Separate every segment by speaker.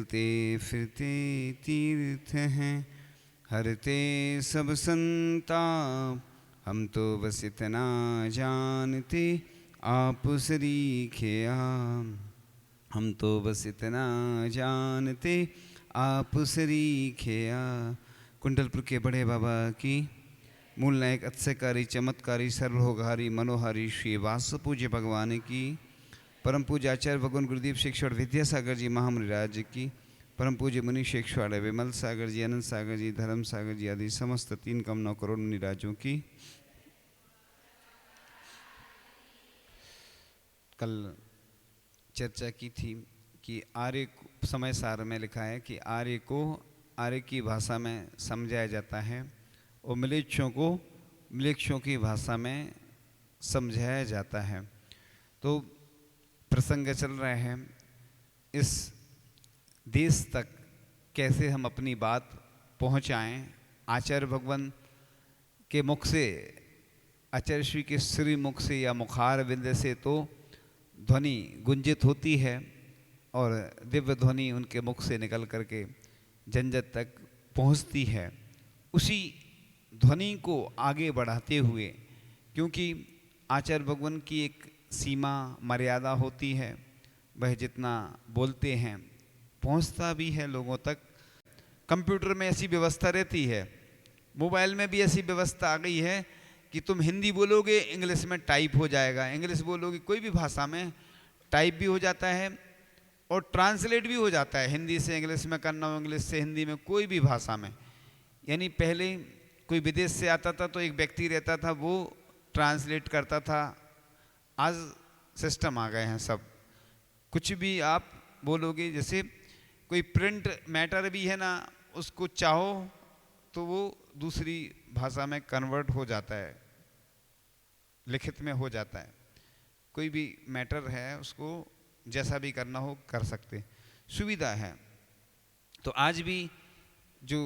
Speaker 1: चलते फिरते तीर्थ हैं, हरते सब संताप, हम तो बस इतना जानते आप सरीखे आम। हम तो बस इतना जानते आप सरीखे आ। कुंडलपुर के बड़े बाबा की, मूल नायक अत्स्यकारी चमत्कारी सर्वभोगहारी मनोहारी श्री वासु पूज्य भगवान की, परम पूज्य आचार्य भगवान गुरुदेव शिक्षण विद्यासागर जी महामुनिराज की, परम पूज्य मुनि शेखवाड़े विमल सागर जी, अनंत सागर जी, धर्म सागर जी आदि समस्त 3 कम 9 करोड़ मुनिराजों की। कल चर्चा की थी कि आर्य समय सार में लिखा है कि आर्य को आर्य की भाषा में समझाया जाता है और म्लेच्छों को म्लेच्छों की भाषा में समझाया जाता है। तो प्रसंग चल रहे हैं, इस देश तक कैसे हम अपनी बात पहुंचाएं। आचार्य भगवान के मुख से, आचार्य श्री के श्री मुख से या मुखार बिंद से तो ध्वनि गुंजित होती है और दिव्य ध्वनि उनके मुख से निकल करके जन जन तक पहुंचती है। उसी ध्वनि को आगे बढ़ाते हुए, क्योंकि आचार्य भगवान की एक सीमा मर्यादा होती है, वह जितना बोलते हैं पहुंचता भी है लोगों तक। कंप्यूटर में ऐसी व्यवस्था रहती है, मोबाइल में भी ऐसी व्यवस्था आ गई है कि तुम हिंदी बोलोगे इंग्लिश में टाइप हो जाएगा, इंग्लिश बोलोगे कोई भी भाषा में टाइप भी हो जाता है और ट्रांसलेट भी हो जाता है। हिंदी से इंग्लिश में करना हो, इंग्लिश से हिंदी में, कोई भी भाषा में। यानी पहले कोई विदेश से आता था तो एक व्यक्ति रहता था, वो ट्रांसलेट करता था। आज सिस्टम आ गए हैं, सब कुछ भी आप बोलोगे। जैसे कोई प्रिंट मैटर भी है ना, उसको चाहो तो वो दूसरी भाषा में कन्वर्ट हो जाता है, लिखित में हो जाता है। कोई भी मैटर है उसको जैसा भी करना हो कर सकते, सुविधा है। तो आज भी जो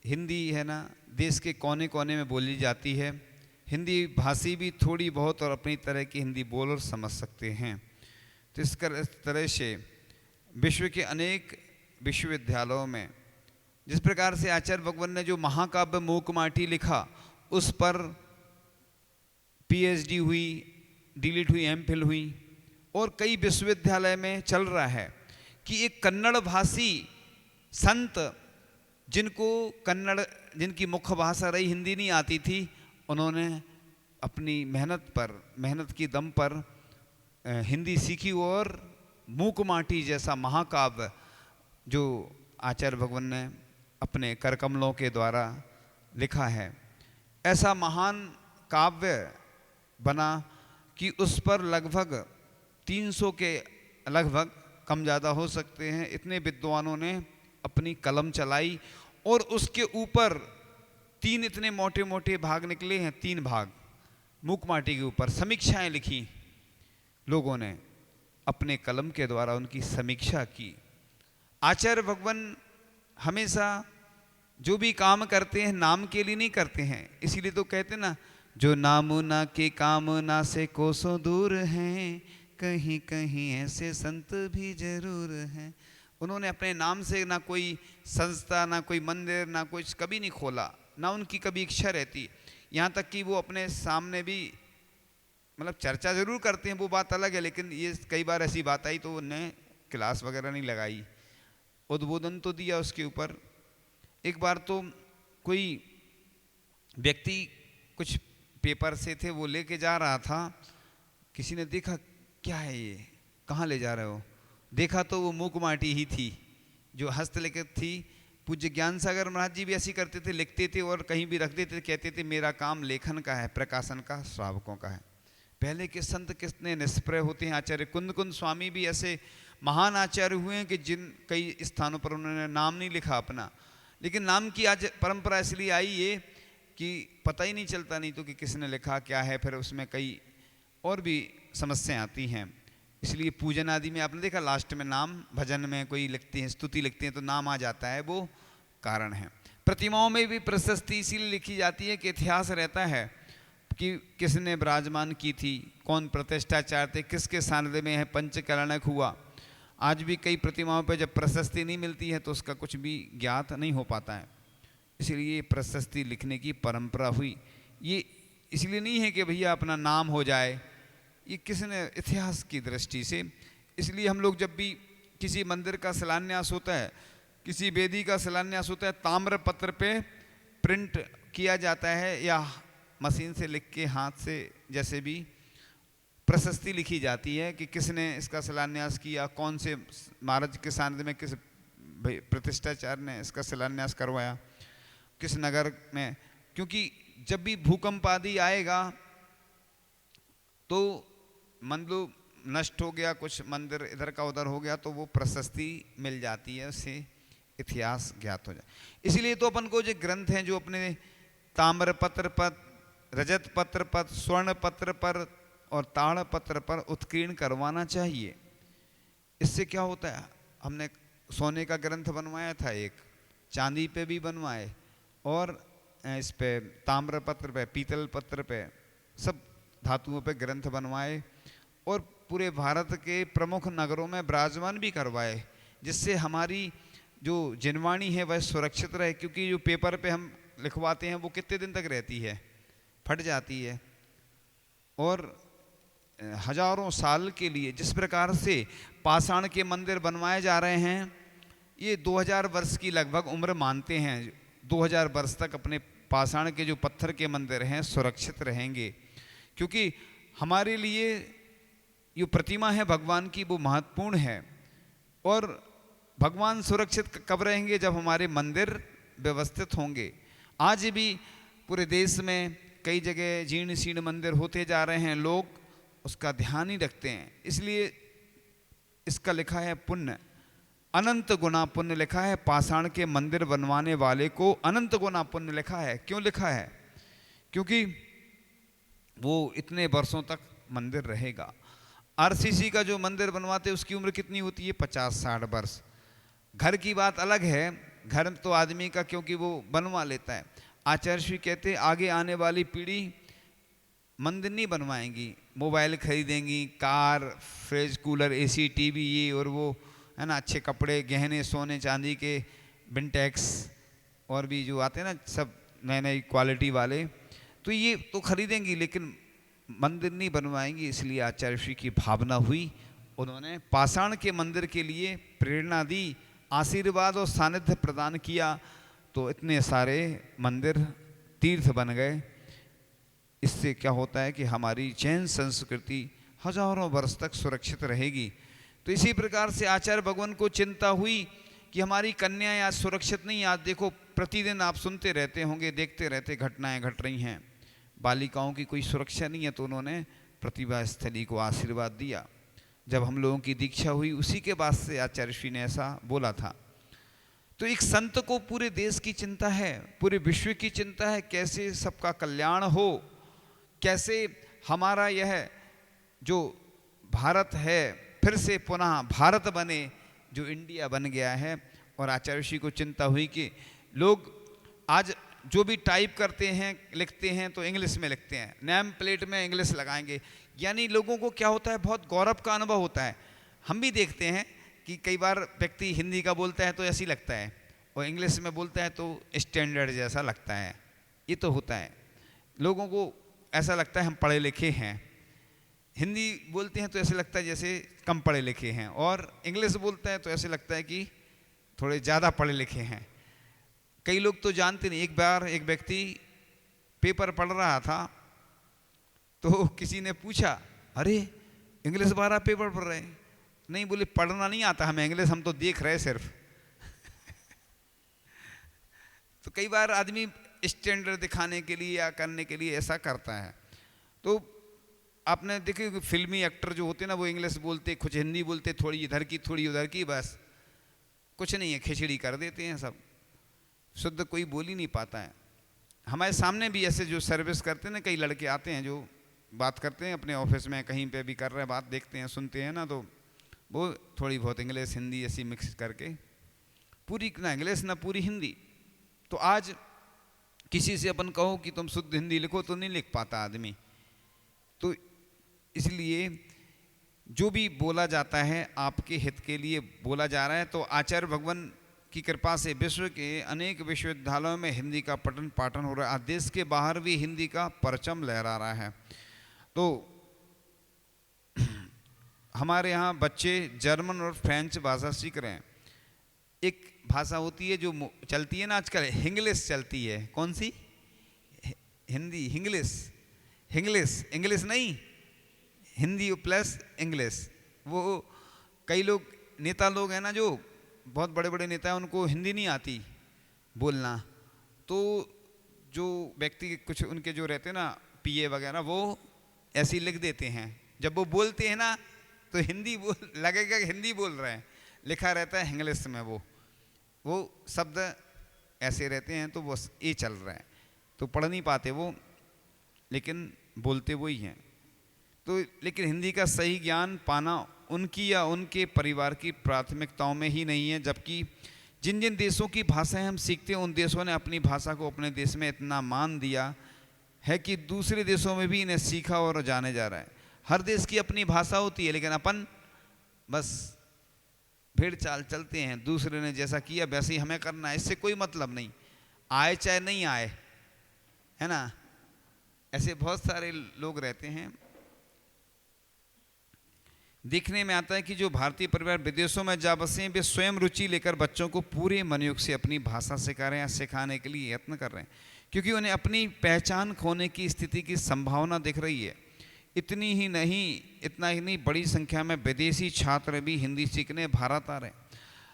Speaker 1: हिंदी है ना, देश के कोने कोने में बोली जाती है। हिंदी भाषी भी थोड़ी बहुत और अपनी तरह की हिंदी बोल और समझ सकते हैं। तो इस तरह से विश्व के अनेक विश्वविद्यालयों में जिस प्रकार से आचार्य भगवान ने जो महाकाव्य मूकमाटी लिखा, उस पर पीएचडी हुई, डीलिट हुई, एमफिल हुई, और कई विश्वविद्यालय में चल रहा है कि एक कन्नड़ भाषी संत, जिनको कन्नड़, जिनकी मुख्य भाषा रही हिंदी नहीं आती थी, उन्होंने अपनी मेहनत की दम पर हिंदी सीखी और मूकमाटी जैसा महाकाव्य जो आचार्य भगवान ने अपने करकमलों के द्वारा लिखा है, ऐसा महान काव्य बना कि उस पर लगभग 300 के लगभग, कम ज़्यादा हो सकते हैं, इतने विद्वानों ने अपनी कलम चलाई और उसके ऊपर 3 इतने मोटे मोटे भाग निकले हैं, 3 भाग मूकमाटी के ऊपर समीक्षाएं लिखी। लोगों ने अपने कलम के द्वारा उनकी समीक्षा की। आचार्य भगवान हमेशा जो भी काम करते हैं नाम के लिए नहीं करते हैं, इसीलिए तो कहते हैं ना, जो नामुना के कामना से कोसों दूर हैं, कहीं कहीं ऐसे संत भी जरूर हैं। उन्होंने अपने नाम से ना कोई संस्था, ना कोई मंदिर, ना कुछ कभी नहीं खोला, ना उनकी कभी इच्छा रहती। यहाँ तक कि वो अपने सामने भी मतलब चर्चा जरूर करते हैं, वो बात अलग है, लेकिन ये कई बार ऐसी बात आई तो उन्हें क्लास वगैरह नहीं लगाई, उद्बोधन तो दिया उसके ऊपर। एक बार तो कोई व्यक्ति कुछ पेपर से थे, वो लेके जा रहा था, किसी ने देखा क्या है ये, कहाँ ले जा रहे हो, देखा तो वो मूकमाटी ही थी जो हस्तलिखित थी। पूज्य ज्ञान सागर महाराज जी भी ऐसी करते थे, लिखते थे और कहीं भी रख देते थे, कहते थे मेरा काम लेखन का है, प्रकाशन का श्रावकों का है। पहले के संत कितने निष्प्रय होते हैं। आचार्य कुंद कुंद स्वामी भी ऐसे महान आचार्य हुए हैं कि जिन कई स्थानों पर उन्होंने नाम नहीं लिखा अपना, लेकिन नाम की आज परंपरा इसलिए आई ये कि पता ही नहीं चलता, नहीं तो कि किसने लिखा क्या है, फिर उसमें कई और भी समस्याएं आती हैं। इसलिए पूजन आदि में आपने देखा लास्ट में नाम, भजन में कोई लिखते हैं, स्तुति लिखते हैं तो नाम आ जाता है, वो कारण है। प्रतिमाओं में भी प्रशस्ति इसीलिए लिखी जाती है कि इतिहास रहता है कि किसने विराजमान की थी, कौन प्रतिष्ठाचार्य थे, किसके सानिध्य में है पंचकलनक हुआ। आज भी कई प्रतिमाओं पे जब प्रशस्ति नहीं मिलती है तो उसका कुछ भी ज्ञात नहीं हो पाता है। इसलिए प्रशस्ति लिखने की परंपरा हुई। ये इसलिए नहीं है कि भैया अपना नाम हो जाए, ये किसने इतिहास की दृष्टि से। इसलिए हम लोग जब भी किसी मंदिर का शिलान्यास होता है, किसी वेदी का शिलान्यास होता है, ताम्र पत्र पे प्रिंट किया जाता है या मशीन से लिख के हाथ से जैसे भी प्रशस्ति लिखी जाती है कि किसने इसका शिलान्यास किया, कौन से महाराज के सानिध्य में किस प्रतिष्ठाचार्य ने इसका शिलान्यास करवाया, किस नगर में। क्योंकि जब भी भूकंप आदि आएगा तो मंदिर नष्ट हो गया, कुछ मंदिर इधर का उधर हो गया, तो वो प्रशस्ति मिल जाती है, उससे इतिहास ज्ञात हो जाए। इसलिए तो अपन को जो ग्रंथ हैं जो अपने ताम्र पत्र पर, रजत पत्र पर, स्वर्ण पत्र पर और ताड़ पत्र पर उत्कीर्ण करवाना चाहिए। इससे क्या होता है, हमने सोने का ग्रंथ बनवाया था, एक चांदी पे भी बनवाए और इस पे ताम्र पत्र पे, पीतल पत्र पे, सब धातुओं पे ग्रंथ बनवाए और पूरे भारत के प्रमुख नगरों में विराजमान भी करवाए, जिससे हमारी जो जिनवाणी है वह सुरक्षित रहे। क्योंकि जो पेपर पे हम लिखवाते हैं वो कितने दिन तक रहती है, फट जाती है। और हजारों साल के लिए जिस प्रकार से पाषाण के मंदिर बनवाए जा रहे हैं, ये 2000 वर्ष की लगभग उम्र मानते हैं। 2000 वर्ष तक अपने पाषाण के जो पत्थर के मंदिर हैं सुरक्षित रहेंगे, क्योंकि हमारे लिए ये प्रतिमा है भगवान की, वो महत्वपूर्ण है। और भगवान सुरक्षित कब रहेंगे, जब हमारे मंदिर व्यवस्थित होंगे। आज भी पूरे देश में कई जगह जीर्ण शीर्ण मंदिर होते जा रहे हैं, लोग उसका ध्यान ही रखते हैं। इसलिए इसका लिखा है पुण्य, अनंत गुना पुण्य लिखा है। पाषाण के मंदिर बनवाने वाले को अनंत गुना पुण्य लिखा है। क्यों लिखा है? क्योंकि वो इतने वर्षों तक मंदिर रहेगा। आरसीसी का जो मंदिर बनवाते उसकी उम्र कितनी होती है? 50-60 वर्ष। घर की बात अलग है, घर तो आदमी का क्योंकि वो बनवा लेता है। आचार्य श्री कहते आगे आने वाली पीढ़ी मंदिर नहीं बनवाएंगी, मोबाइल खरीदेंगी, car, fridge, cooler, AC, TV, ये और वो, है ना, अच्छे कपड़े, गहने, सोने चांदी के, विंटेक्स और भी जो आते हैं ना सब नए नई क्वालिटी वाले, तो ये तो खरीदेंगी, लेकिन मंदिर नहीं बनवाएंगी। इसलिए आचार्य श्री की भावना हुई, उन्होंने पाषाण के मंदिर के लिए प्रेरणा दी, आशीर्वाद और सानिध्य प्रदान किया, तो इतने सारे मंदिर तीर्थ बन गए। इससे क्या होता है कि हमारी जैन संस्कृति हजारों वर्ष तक सुरक्षित रहेगी। तो इसी प्रकार से आचार्य भगवान को चिंता हुई कि हमारी कन्याएं आज सुरक्षित नहीं। आज देखो प्रतिदिन आप सुनते रहते होंगे, देखते रहते घटनाएं घट रही हैं, बालिकाओं की कोई सुरक्षा नहीं है। तो उन्होंने प्रतिभा स्थली को आशीर्वाद दिया। जब हम लोगों की दीक्षा हुई उसी के बाद से आचार्य श्री ने ऐसा बोला था। तो एक संत को पूरे देश की चिंता है, पूरे विश्व की चिंता है, कैसे सबका कल्याण हो, कैसे हमारा यह जो भारत है फिर से पुनः भारत बने, जो इंडिया बन गया है। और आचार्य श्री को चिंता हुई कि लोग आज जो भी टाइप करते हैं, लिखते हैं तो इंग्लिश में लिखते हैं, नेम प्लेट में इंग्लिश लगाएंगे। यानी लोगों को क्या होता है, बहुत गौरव का अनुभव होता है। हम भी देखते हैं कि कई बार व्यक्ति हिंदी का बोलता है तो ऐसी लगता है, और इंग्लिश में बोलता है तो स्टैंडर्ड जैसा लगता है। ये तो होता है, लोगों को ऐसा लगता है हम पढ़े लिखे हैं। हिंदी बोलते हैं तो ऐसे लगता है जैसे कम पढ़े लिखे हैं, और इंग्लिश बोलते हैं तो ऐसे लगता है कि थोड़े ज़्यादा पढ़े लिखे हैं। कई लोग तो जानते नहीं। एक बार एक व्यक्ति पेपर पढ़ रहा था तो किसी ने पूछा, अरे इंग्लिश बार पेपर पढ़ रहे हैं? नहीं, बोले पढ़ना नहीं आता हमें इंग्लिश, हम तो देख रहे सिर्फ। तो कई बार आदमी स्टैंडर्ड दिखाने के लिए या करने के लिए ऐसा करता है। तो आपने देखे फिल्मी एक्टर जो होते हैं ना, वो इंग्लिश बोलते, कुछ हिंदी बोलते, थोड़ी इधर की थोड़ी उधर की, बस कुछ नहीं है, खिचड़ी कर देते हैं सब, शुद्ध कोई बोल ही नहीं पाता है। हमारे सामने भी ऐसे जो सर्विस करते हैं ना, कई लड़के आते हैं जो बात करते हैं अपने ऑफिस में, कहीं पे भी कर रहे हैं बात, देखते हैं सुनते हैं ना, तो वो थोड़ी बहुत इंग्लिश हिंदी ऐसी मिक्स करके, पूरी ना इंग्लिश ना पूरी हिंदी। तो आज किसी से अपन कहो कि तुम शुद्ध हिंदी लिखो तो नहीं लिख पाता आदमी। तो इसलिए जो भी बोला जाता है आपके हित के लिए बोला जा रहा है। तो आचार्य भगवान की कृपा से विश्व के अनेक विश्वविद्यालयों में हिंदी का पठन पाठन हो रहा है। देश के बाहर भी हिंदी का परचम लहरा रहा है। तो हमारे यहाँ बच्चे जर्मन और फ्रेंच भाषा सीख रहे हैं। एक भाषा होती है जो चलती है ना आजकल, इंग्लिश चलती है। कौन सी? हिंदी, इंग्लिश। इंग्लिश, इंग्लिश नहीं, हिंदी प्लस इंग्लिश। वो कई लोग नेता लोग हैं ना, जो बहुत बड़े बड़े नेता हैं, उनको हिंदी नहीं आती बोलना। तो जो व्यक्ति कुछ उनके जो रहते हैं ना पीए वगैरह, वो ऐसे लिख देते हैं। जब वो बोलते हैं ना तो हिंदी बोल लगेगा हिंदी बोल रहे हैं, लिखा रहता है इंग्लिश में। वो शब्द ऐसे रहते हैं, तो वो ये चल रहा है। तो पढ़ नहीं पाते वो, लेकिन बोलते वही हैं। तो लेकिन हिंदी का सही ज्ञान पाना उनकी या उनके परिवार की प्राथमिकताओं में ही नहीं है। जबकि जिन जिन देशों की भाषाएं हम सीखते हैं, उन देशों ने अपनी भाषा को अपने देश में इतना मान दिया है कि दूसरे देशों में भी इन्हें सीखा और जाने जा रहा है। हर देश की अपनी भाषा होती है, लेकिन अपन बस भेड़ चाल चलते हैं। दूसरे ने जैसा किया वैसे ही हमें करना है, इससे कोई मतलब नहीं, आए चाहे नहीं आए, है ना। ऐसे बहुत सारे लोग रहते हैं। देखने में आता है कि जो भारतीय परिवार विदेशों में जा बसे हैं, वे स्वयं रुचि लेकर बच्चों को पूरे मनयोग से अपनी भाषा सिखा रहे हैं, सिखाने के लिए यत्न कर रहे हैं, क्योंकि उन्हें अपनी पहचान खोने की स्थिति की संभावना दिख रही है। इतना ही नहीं, बड़ी संख्या में विदेशी छात्र भी हिंदी सीखने भारत आ रहे हैं।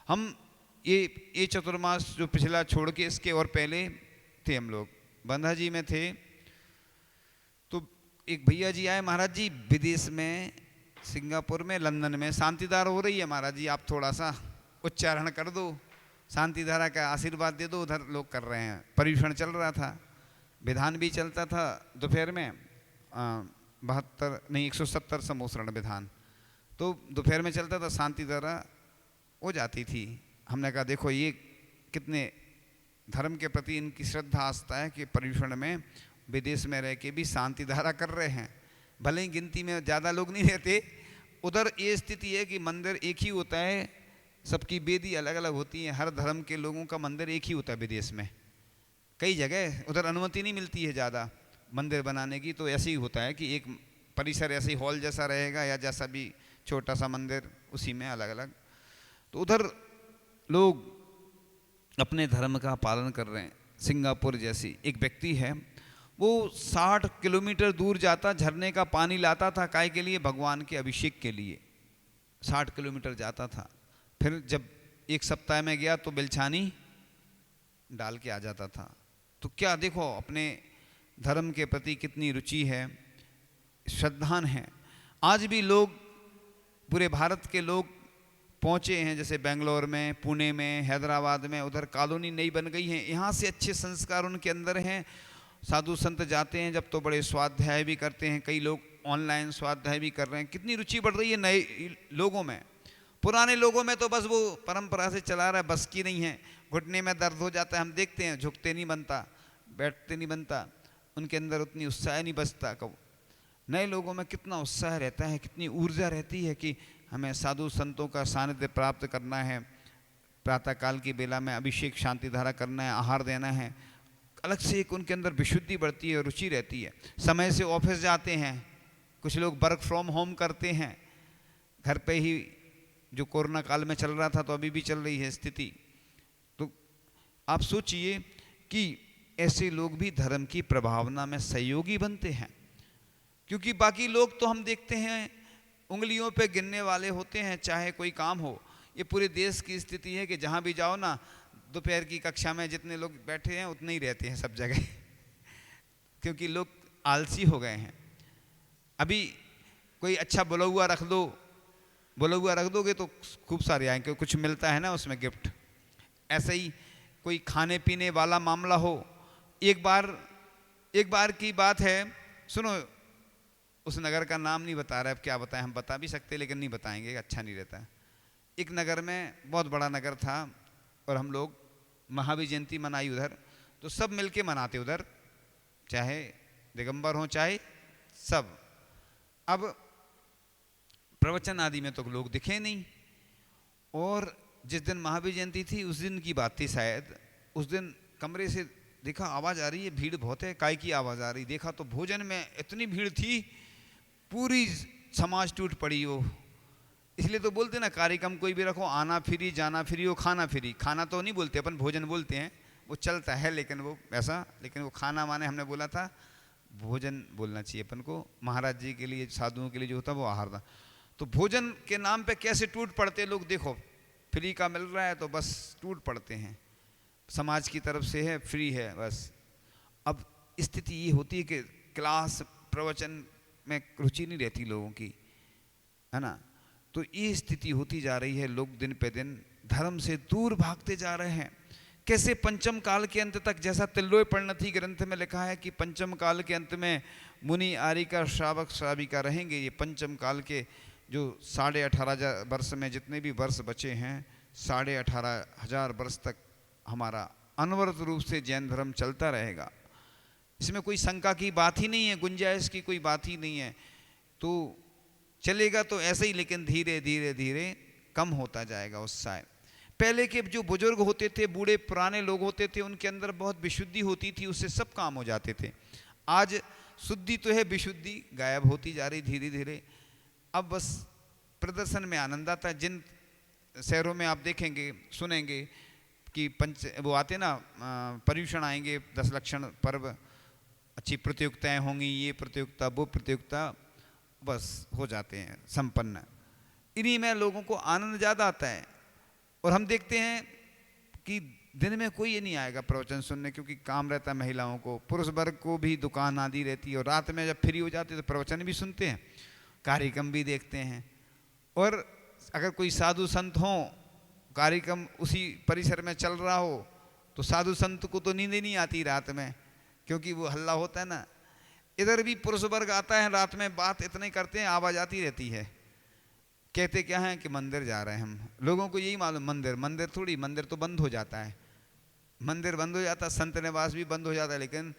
Speaker 1: हम ये चतुर्मास जो पिछला छोड़ के इसके और पहले थे, हम लोग बंधा जी में थे। तो एक भैया जी आए, महाराज जी विदेश में, सिंगापुर में, लंदन में शांतिधारा हो रही है, महाराज जी आप थोड़ा सा उच्चारण कर दो, शांतिधारा का आशीर्वाद दे दो। उधर लोग कर रहे हैं, पर्यूषण चल रहा था, विधान भी चलता था दोपहर में, 170 समोसरण विधान, तो दोपहर में चलता था, शांतिधारा हो जाती थी। हमने कहा देखो ये कितने धर्म के प्रति इनकी श्रद्धा आस्था है कि पर्यूषण में विदेश में रह के भी शांतिधारा कर रहे हैं। भले ही गिनती में ज़्यादा लोग नहीं रहते, उधर ये स्थिति है कि मंदिर एक ही होता है, सबकी वेदी अलग अलग होती है, हर धर्म के लोगों का मंदिर एक ही होता है। विदेश में कई जगह उधर अनुमति नहीं मिलती है ज़्यादा मंदिर बनाने की, तो ऐसे ही होता है कि एक परिसर ऐसे ही हॉल जैसा रहेगा, या जैसा भी छोटा सा मंदिर, उसी में अलग अलग। तो उधर लोग अपने धर्म का पालन कर रहे हैं। सिंगापुर जैसी एक व्यक्ति है, वो 60 किलोमीटर दूर जाता, झरने का पानी लाता था, काय के लिए? भगवान के अभिषेक के लिए 60 किलोमीटर जाता था। फिर जब एक सप्ताह में गया तो बिलछानी डाल के आ जाता था। तो क्या देखो अपने धर्म के प्रति कितनी रुचि है, श्रद्धान है। आज भी लोग, पूरे भारत के लोग पहुँचे हैं, जैसे बेंगलोर में, पुणे में, हैदराबाद में, उधर कॉलोनी नई बन गई है, यहाँ से अच्छे संस्कार उनके अंदर हैं। साधु संत जाते हैं जब तो बड़े स्वाध्याय भी करते हैं, कई लोग ऑनलाइन स्वाध्याय भी कर रहे हैं। कितनी रुचि बढ़ रही है नए लोगों में। पुराने लोगों में तो बस वो परंपरा से चला रहा है, बस की नहीं है, घुटने में दर्द हो जाता है, हम देखते हैं, झुकते नहीं बनता, बैठते नहीं बनता, उनके अंदर उतनी उत्साह नहीं बचता। कब नए लोगों में कितना उत्साह रहता है, कितनी ऊर्जा रहती है कि हमें साधु संतों का सानिध्य प्राप्त करना है, प्रातःकाल की बेला में अभिषेक शांतिधारा करना है, आहार देना है। अलग से एक उनके अंदर विशुद्धि बढ़ती है, रुचि रहती है। समय से ऑफिस जाते हैं, कुछ लोग वर्क फ्रॉम होम करते हैं, घर पे ही, जो कोरोना काल में चल रहा था, तो अभी भी चल रही है स्थिति। तो आप सोचिए कि ऐसे लोग भी धर्म की प्रभावना में सहयोगी बनते हैं, क्योंकि बाकी लोग तो हम देखते हैं उंगलियों पे गिनने वाले होते हैं, चाहे कोई काम हो। ये पूरे देश की स्थिति है कि जहाँ भी जाओ ना, दोपहर की कक्षा में जितने लोग बैठे हैं उतने ही रहते हैं सब जगह क्योंकि लोग आलसी हो गए हैं। अभी कोई अच्छा बुलौआ रख दो, बुलौआ रख दोगे तो खूब सारे आएंगे, कुछ मिलता है ना उसमें गिफ्ट। ऐसे ही कोई खाने पीने वाला मामला हो, एक बार की बात है, सुनो, उस नगर का नाम नहीं बता रहा, अब क्या बताएं, हम बता भी सकते लेकिन नहीं बताएंगे, अच्छा नहीं रहता। एक नगर में, बहुत बड़ा नगर था, और हम लोग महावीर जयंती मनाई उधर, तो सब मिलके मनाते उधर, चाहे दिगंबर हो चाहे सब। अब प्रवचन आदि में तो लोग दिखे नहीं। और जिस दिन महावीर जयंती थी उस दिन की बात थी शायद, उस दिन कमरे से देखा आवाज़ आ रही है, भीड़ बहुत है, काय की आवाज़ आ रही, देखा तो भोजन में इतनी भीड़ थी, पूरी समाज टूट पड़ी हो। इसलिए तो बोलते ना कार्यक्रम कोई भी रखो, आना फ्री जाना फ्री हो खाना फ्री। खाना तो नहीं बोलते अपन, भोजन बोलते हैं, वो चलता है लेकिन वो ऐसा, लेकिन वो खाना माने हमने बोला था भोजन बोलना चाहिए अपन को। महाराज जी के लिए साधुओं के लिए जो होता वो आहार था। तो भोजन के नाम पे कैसे टूट पड़ते लोग, देखो फ्री का मिल रहा है तो बस टूट पड़ते हैं, समाज की तरफ से है फ्री है बस। अब स्थिति ये होती है कि क्लास प्रवचन में रुचि नहीं रहती लोगों की, है ना। तो ये स्थिति होती जा रही है, लोग दिन पे दिन धर्म से दूर भागते जा रहे हैं। कैसे पंचम काल के अंत तक, जैसा तिल्लोय परिणति ग्रंथ में लिखा है कि पंचम काल के अंत में मुनि आरिका श्रावक श्राविका रहेंगे। ये पंचम काल के जो 18,500 वर्ष में जितने भी वर्ष बचे हैं, 18,500 वर्ष तक हमारा अनवरत रूप से जैन धर्म चलता रहेगा। इसमें कोई शंका की बात ही नहीं है, गुंजाइश की कोई बात ही नहीं है। तो चलेगा तो ऐसे ही, लेकिन धीरे धीरे धीरे कम होता जाएगा उत्साह। पहले के जो बुजुर्ग होते थे, बूढ़े पुराने लोग होते थे, उनके अंदर बहुत विशुद्धि होती थी, उससे सब काम हो जाते थे। आज शुद्धि तो है, विशुद्धि गायब होती जा रही धीरे धीरे। अब बस प्रदर्शन में आनंद आता है। जिन शहरों में आप देखेंगे सुनेंगे कि वो आते ना पर्यूषण आएंगे, 10 लक्षण पर्व, अच्छी प्रतियोगिताएं होंगी, ये प्रतियोगिता वो प्रतियोगिता, बस हो जाते हैं संपन्न। इन्हीं में लोगों को आनंद ज़्यादा आता है। और हम देखते हैं कि दिन में कोई ये नहीं आएगा प्रवचन सुनने, क्योंकि काम रहता है महिलाओं को, पुरुष वर्ग को भी दुकान आदि रहती है, और रात में जब फ्री हो जाते हैं तो प्रवचन भी सुनते हैं, कार्यक्रम भी देखते हैं। और अगर कोई साधु संत हो, कार्यक्रम उसी परिसर में चल रहा हो, तो साधु संत को तो नींद ही नहीं आती रात में, क्योंकि वो हल्ला होता है ना। इधर भी पुरुष वर्ग आता है रात में, बात इतने करते हैं, आवाज़ आती रहती है, कहते क्या है कि मंदिर जा रहे हैं हम। लोगों को यही मालूम मंदिर, मंदिर थोड़ी, मंदिर तो बंद हो जाता है, मंदिर बंद हो जाता है, संत निवास भी बंद हो जाता है, लेकिन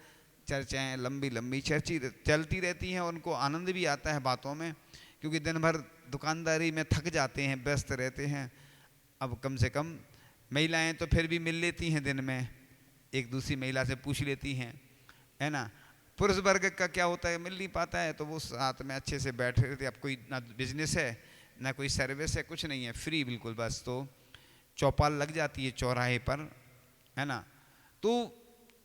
Speaker 1: चर्चाएं लंबी लंबी चलती रहती हैं। उनको आनंद भी आता है बातों में, क्योंकि दिन भर दुकानदारी में थक जाते हैं, व्यस्त रहते हैं। अब कम से कम महिलाएं तो फिर भी मिल लेती हैं दिन में, एक दूसरी महिला से पूछ लेती हैं, है ना। पुरुष वर्ग का क्या होता है, मिल नहीं पाता है, तो वो साथ में अच्छे से बैठे रहते। अब कोई ना बिजनेस है ना कोई सर्विस है, कुछ नहीं है, फ्री बिल्कुल, बस तो चौपाल लग जाती है चौराहे पर, है ना। तो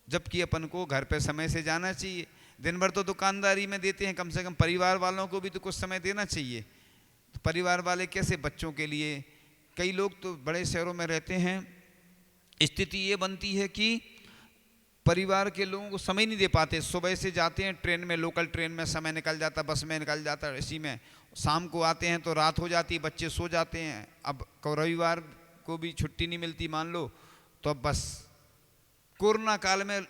Speaker 1: जबकि अपन को घर पे समय से जाना चाहिए। दिन भर तो दुकानदारी में देते हैं, कम से कम परिवार वालों को भी तो कुछ समय देना चाहिए। तो परिवार वाले कैसे, बच्चों के लिए, कई लोग तो बड़े शहरों में रहते हैं, स्थिति ये बनती है कि परिवार के लोगों को समय नहीं दे पाते। सुबह से जाते हैं ट्रेन में, लोकल ट्रेन में समय निकल जाता, बस में निकल जाता, इसी में शाम को आते हैं तो रात हो जाती, बच्चे सो जाते हैं। अब रविवार को भी छुट्टी नहीं मिलती मान लो, तो अब बस कोरोना काल में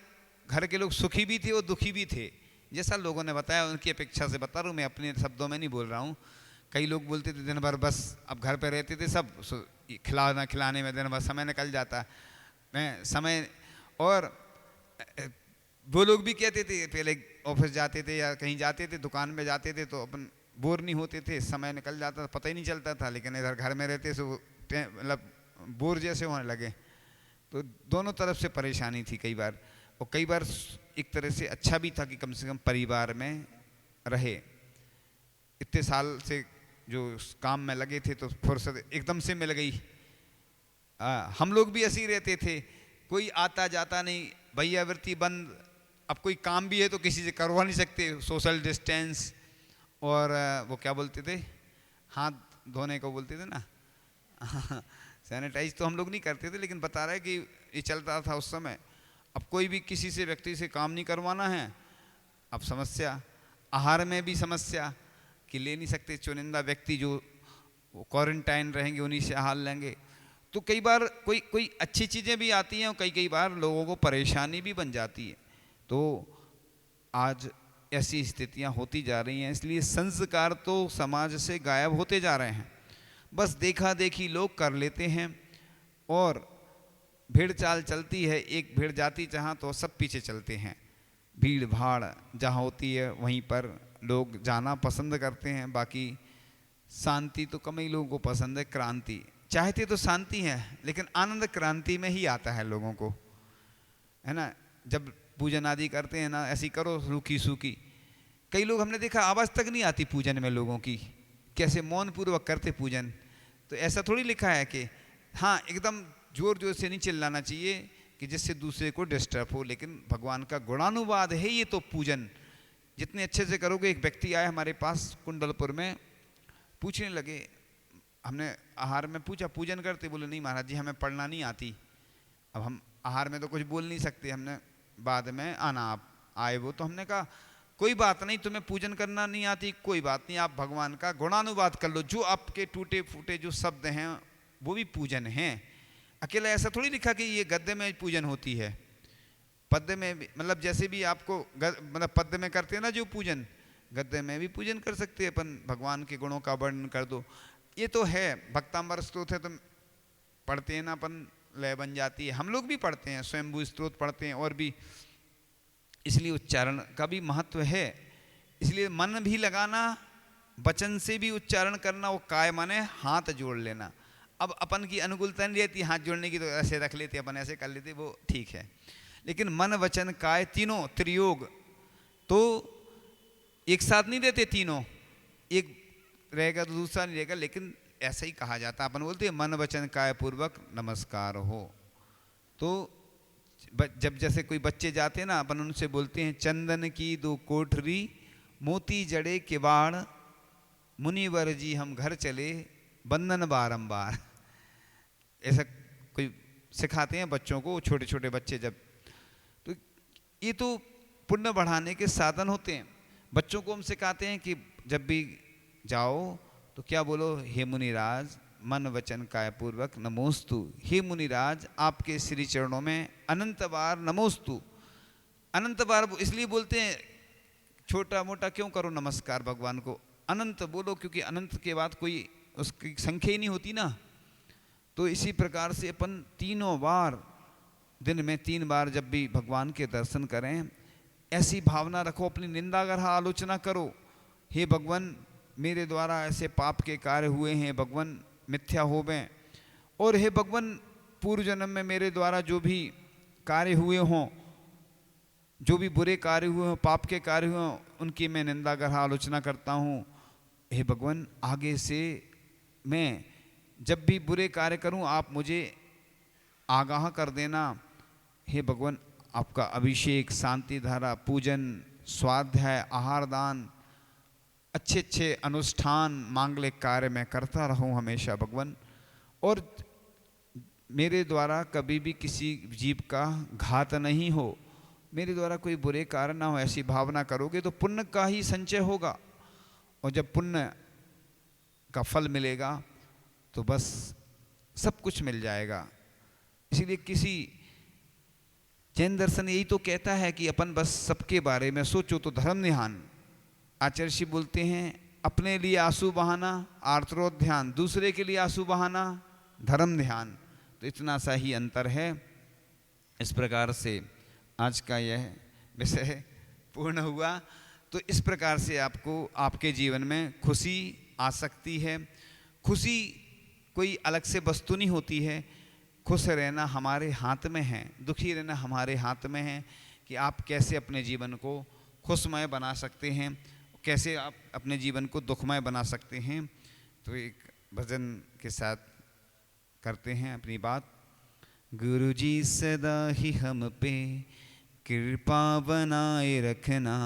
Speaker 1: घर के लोग सुखी भी थे और दुखी भी थे, जैसा लोगों ने बताया, उनकी अपेक्षा से बता रहा हूँ मैं, अपने शब्दों में नहीं बोल रहा हूँ। कई लोग बोलते थे दिन भर बस, अब घर पे रहते थे सब, खिलाना खिलाने में दिन भर समय निकल जाता मैं समय। और वो लोग भी कहते थे, पहले ऑफिस जाते थे या कहीं जाते थे, दुकान में जाते थे, तो अपन बोर नहीं होते थे, समय निकल जाता था, पता ही नहीं चलता था। लेकिन इधर घर में रहते से मतलब बोर जैसे होने लगे। तो दोनों तरफ से परेशानी थी कई बार, और कई बार एक तरह से अच्छा भी था कि कम से कम परिवार में रहे। इतने साल से जो काम में लगे थे तो फुर्सत एकदम से मिल गई। हम लोग भी ऐसे ही रहते थे, कोई आता जाता नहीं, भैयावृत्ति बंद। अब कोई काम भी है तो किसी से करवा नहीं सकते, सोशल डिस्टेंस, और वो क्या बोलते थे, हाथ धोने को बोलते थे ना सैनिटाइज तो हम लोग नहीं करते थे, लेकिन बता रहे कि ये चलता था उस समय। अब कोई भी किसी से व्यक्ति से काम नहीं करवाना है, अब समस्या। आहार में भी समस्या कि ले नहीं सकते, चुनिंदा व्यक्ति जो क्वारंटाइन रहेंगे उन्हीं से आहार लेंगे। तो कई बार कोई अच्छी चीज़ें भी आती हैं, और कई बार लोगों को परेशानी भी बन जाती है। तो आज ऐसी स्थितियां होती जा रही हैं, इसलिए संस्कार तो समाज से गायब होते जा रहे हैं। बस देखा देखी लोग कर लेते हैं, और भीड़ चाल चलती है, एक भीड़ जाती जहाँ तो सब पीछे चलते हैं। भीड़ भाड़ जहाँ होती है वहीं पर लोग जाना पसंद करते हैं, बाकी शांति तो कम ही लोगों को पसंद है, क्रांति चाहते तो शांति है, लेकिन आनंद क्रांति में ही आता है लोगों को, है ना। जब पूजन आदि करते हैं ना, ऐसी करो रूखी सूखी, कई लोग हमने देखा आवाज़ तक नहीं आती पूजन में लोगों की, कैसे मौन पूर्वक करते पूजन। तो ऐसा थोड़ी लिखा है कि हाँ एकदम जोर जोर से नहीं चिल्लाना चाहिए कि जिससे दूसरे को डिस्टर्ब हो, लेकिन भगवान का गुणानुवाद है ये तो पूजन। जितने अच्छे से करोगे। एक व्यक्ति आए हमारे पास कुंडलपुर में, पूछने लगे, हमने आहार में पूछा पूजन करते, बोले नहीं महाराज जी हमें पढ़ना नहीं आती। अब हम आहार में तो कुछ बोल नहीं सकते, हमने बाद में आना आप आए वो, तो हमने कहा कोई बात नहीं, तुम्हें पूजन करना नहीं आती कोई बात नहीं, आप भगवान का गुणानुवाद कर लो, जो आपके टूटे फूटे जो शब्द हैं वो भी पूजन हैं। अकेला ऐसा थोड़ी लिखा कि ये गद्य में पूजन होती है, पद्य में भी, मतलब जैसे भी आपको मतलब पद्य में करते हैं ना जो पूजन, गद्य में भी पूजन कर सकते हैं अपन, भगवान के गुणों का वर्णन कर दो। ये तो है, भक्तांबर स्तोत्र है तो पढ़ते हैं ना अपन, लय बन जाती है, हम लोग भी पढ़ते हैं, स्वयंभू स्तोत्र पढ़ते हैं और भी, इसलिए उच्चारण का भी महत्व है। इसलिए मन भी लगाना, वचन से भी उच्चारण करना, वो काय माने हाथ जोड़ लेना। अब अपन की अनुकूलता नहीं रहती हाथ जोड़ने की, तो ऐसे रख लेते अपन, ऐसे कर लेते, वो ठीक है, लेकिन मन वचन काय तीनों त्रियोग तो एक साथ नहीं रहते, तीनों एक रहेगा तो दूसरा नहीं रहेगा, लेकिन ऐसा ही कहा जाता है। अपन बोलते हैं मन वचन काय पूर्वक नमस्कार हो। तो जब जैसे कोई बच्चे जाते हैं ना, अपन उनसे बोलते हैं चंदन की दो कोठरी मोती जड़े किवाड़, मुनिवर जी हम घर चले बंधन बारंबार। ऐसा कोई सिखाते हैं बच्चों को, छोटे छोटे बच्चे जब, तो ये तो पुण्य बढ़ाने के साधन होते हैं। बच्चों को हम सिखाते हैं कि जब भी जाओ तो क्या बोलो, हे मुनिराज मन वचन काय पूर्वक नमोस्तु, हे मुनिराज आपके श्री चरणों में अनंत बार नमोस्तु। अनंत बार इसलिए बोलते हैं, छोटा मोटा क्यों करो नमस्कार भगवान को, अनंत बोलो, क्योंकि अनंत के बाद कोई उसकी संख्या ही नहीं होती ना। तो इसी प्रकार से अपन तीनों बार, दिन में 3 बार जब भी भगवान के दर्शन करें, ऐसी भावना रखो, अपनी निंदा अगर आलोचना करो, हे भगवान मेरे द्वारा ऐसे पाप के कार्य हुए हैं, भगवान मिथ्या हो गए, और हे भगवान पूर्व जन्म में मेरे द्वारा जो भी कार्य हुए हों, जो भी बुरे कार्य हुए हों, पाप के कार्य हुए हों, उनकी मैं निंदा कर आलोचना करता हूँ। हे भगवान आगे से मैं जब भी बुरे कार्य करूँ आप मुझे आगाह कर देना। हे भगवान आपका अभिषेक, शांति धारा, पूजन, स्वाध्याय, आहार दान, अच्छे अच्छे अनुष्ठान, मांगलिक कार्य मैं करता रहूं हमेशा भगवान, और मेरे द्वारा कभी भी किसी जीव का घात नहीं हो, मेरे द्वारा कोई बुरे कार्य ना हो, ऐसी भावना करोगे तो पुण्य का ही संचय होगा, और जब पुण्य का फल मिलेगा तो बस सब कुछ मिल जाएगा। इसीलिए किसी जैन दर्शन यही तो कहता है कि अपन बस सबके बारे में सोचो तो धर्म ध्यान। आचार्य जी बोलते हैं अपने लिए आंसू बहाना आर्तरोध्यान, दूसरे के लिए आंसू बहाना धर्म ध्यान। तो इतना सा ही अंतर है। इस प्रकार से आज का यह विषय पूर्ण हुआ। तो इस प्रकार से आपको आपके जीवन में खुशी आ सकती है। खुशी कोई अलग से वस्तु नहीं होती है, खुश रहना हमारे हाथ में है, दुखी रहना हमारे हाथ में है कि आप कैसे अपने जीवन को खुशमय बना सकते हैं, कैसे आप अपने जीवन को दुखमय बना सकते हैं। तो एक भजन के साथ करते हैं अपनी बात। गुरु जी सदा ही हम पे कृपा बनाए रखना,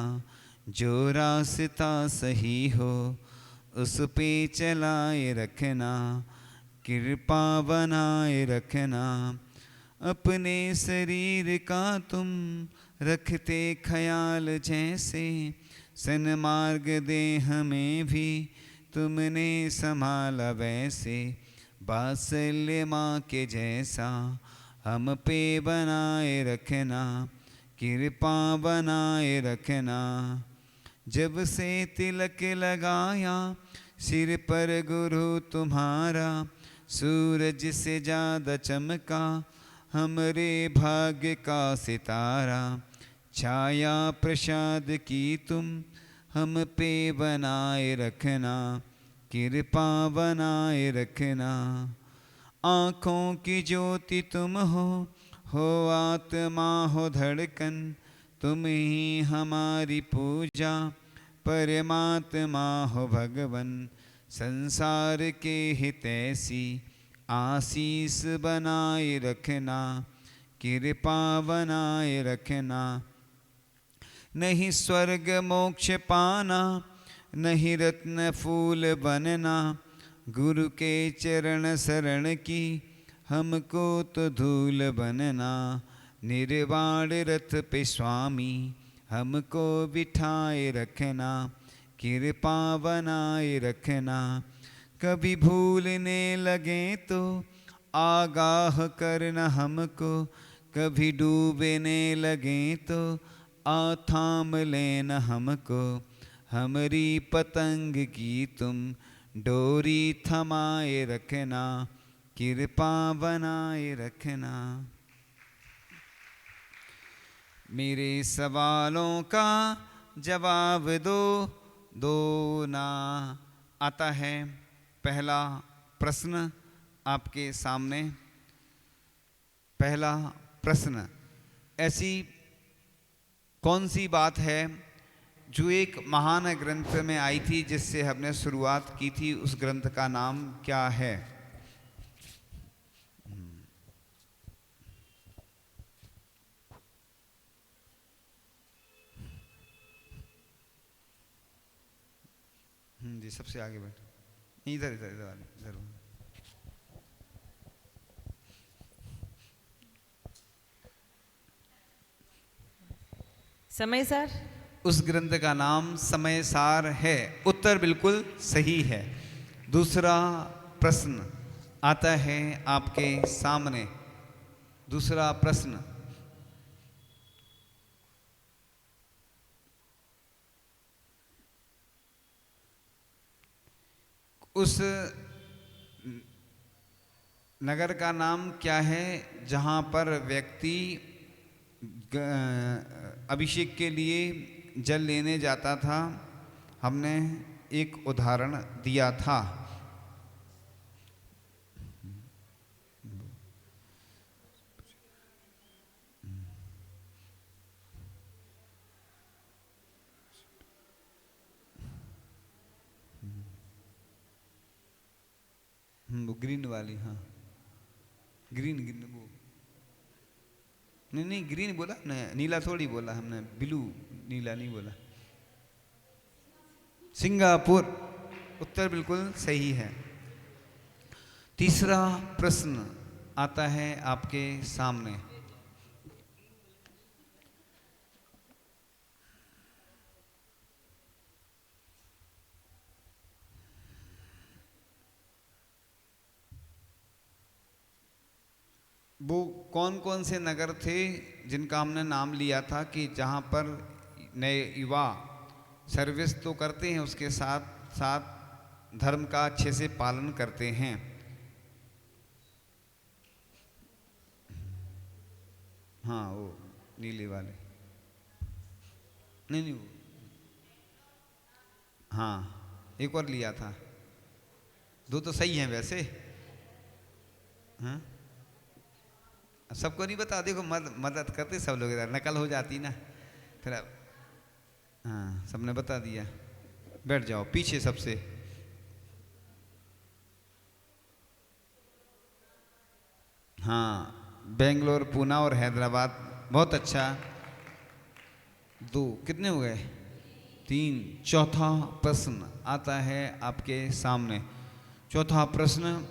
Speaker 1: जो रास्ता सही हो उस पे चलाए रखना, कृपा बनाए रखना। अपने शरीर का तुम रखते ख्याल जैसे, सन्मार्ग दे हमें भी तुमने संभाला वैसे, वात्सल्य माँ के जैसा हम पे बनाए रखना, कृपा बनाए रखना। जब से तिलक लगाया सिर पर गुरु तुम्हारा, सूरज से ज़्यादा चमका हमरे भाग्य का सितारा। छाया प्रसाद की तुम हम पे बनाए रखना, कृपा बनाए रखना। आँखों की ज्योति तुम हो आत्मा हो धड़कन, तुम ही हमारी पूजा परमात्मा हो भगवन। संसार के हितैषी आशीष बनाए रखना, कृपा बनाए रखना। नहीं स्वर्ग मोक्ष पाना, नहीं रत्न फूल बनना, गुरु के चरण शरण की हमको तो धूल बनना। निर्वाण रथ पे स्वामी हमको बिठाए रखना, कृपा बनाए रखना। कभी भूलने लगे तो आगाह करना हमको, कभी डूबने लगे तो थाम लेना हमको। हमारी पतंग की तुम डोरी थमाए रखना, कृपा बनाए रखना। मेरे सवालों का जवाब दो ना। आता है पहला प्रश्न आपके सामने। पहला प्रश्न, ऐसी कौन सी बात है जो एक महान ग्रंथ में आई थी जिससे हमने शुरुआत की थी, उस ग्रंथ का नाम क्या है? जी सबसे आगे बैठो। इधर इधर इधर इधर।
Speaker 2: समय सार।
Speaker 1: उस ग्रंथ का नाम समय सार है। उत्तर बिल्कुल सही है। दूसरा प्रश्न आता है आपके सामने। दूसरा प्रश्न, उस नगर का नाम क्या है जहाँ पर व्यक्ति अभिषेक के लिए जल लेने जाता था? हमने एक उदाहरण दिया था। वो ग्रीन वाली, हाँ ग्रीन ग्रीन वो नहीं नहीं ग्रीन बोला ना, नीला थोड़ी बोला हमने, ब्लू नीला नहीं बोला। सिंगापुर, उत्तर बिल्कुल सही है। तीसरा प्रश्न आता है आपके सामने। वो कौन कौन से नगर थे जिनका हमने नाम लिया था कि जहाँ पर नए युवा सर्विस तो करते हैं, उसके साथ साथ धर्म का अच्छे से पालन करते हैं? हाँ वो नीले वाले, नहीं नहीं वो, हाँ एक और लिया था। दो तो सही हैं वैसे। हाँ सबको नहीं बता, देखो मदद करते सब लोग, इधर नकल हो जाती ना फिर। हाँ सबने बता दिया। बैठ जाओ पीछे सबसे। हाँ बेंगलोर, पूना और हैदराबाद, बहुत अच्छा। दो कितने हो गए? तीन। चौथा प्रश्न आता है आपके सामने। चौथा प्रश्न,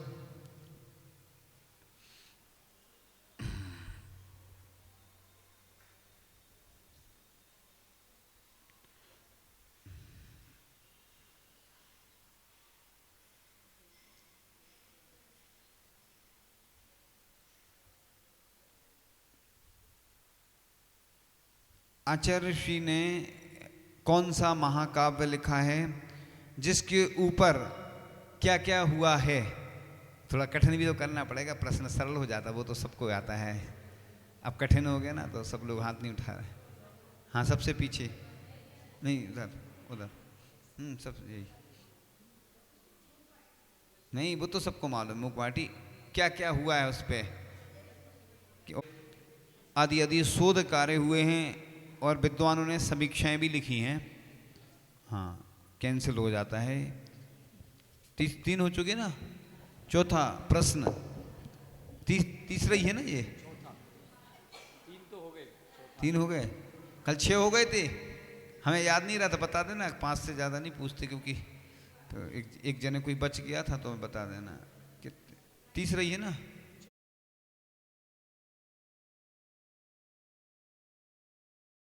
Speaker 1: आचार्य ऋषि ने कौन सा महाकाव्य लिखा है जिसके ऊपर क्या क्या हुआ है? थोड़ा कठिन भी तो करना पड़ेगा, प्रश्न सरल हो जाता वो तो सबको आता है। अब कठिन हो गया ना तो सब लोग हाथ नहीं उठा रहे। हाँ सबसे पीछे, नहीं उधर उधर, सब यही। नहीं, वो तो सबको मालूम मुखपाटी क्या क्या हुआ है उस पर। आदि आदि शोध कार्य हुए हैं और विद्वानों ने समीक्षाएं भी लिखी हैं। हाँ, कैंसिल हो जाता है। तीन हो चुके ना। चौथा प्रश्न, तीसरा ही है ना ये। तीन हो गए, कल 6 हो गए थे, हमें याद नहीं रहा था, बता देना। 5 से ज़्यादा नहीं पूछते, क्योंकि तो एक जने कोई बच गया था तो बता देना कि तीसरा ही है ना।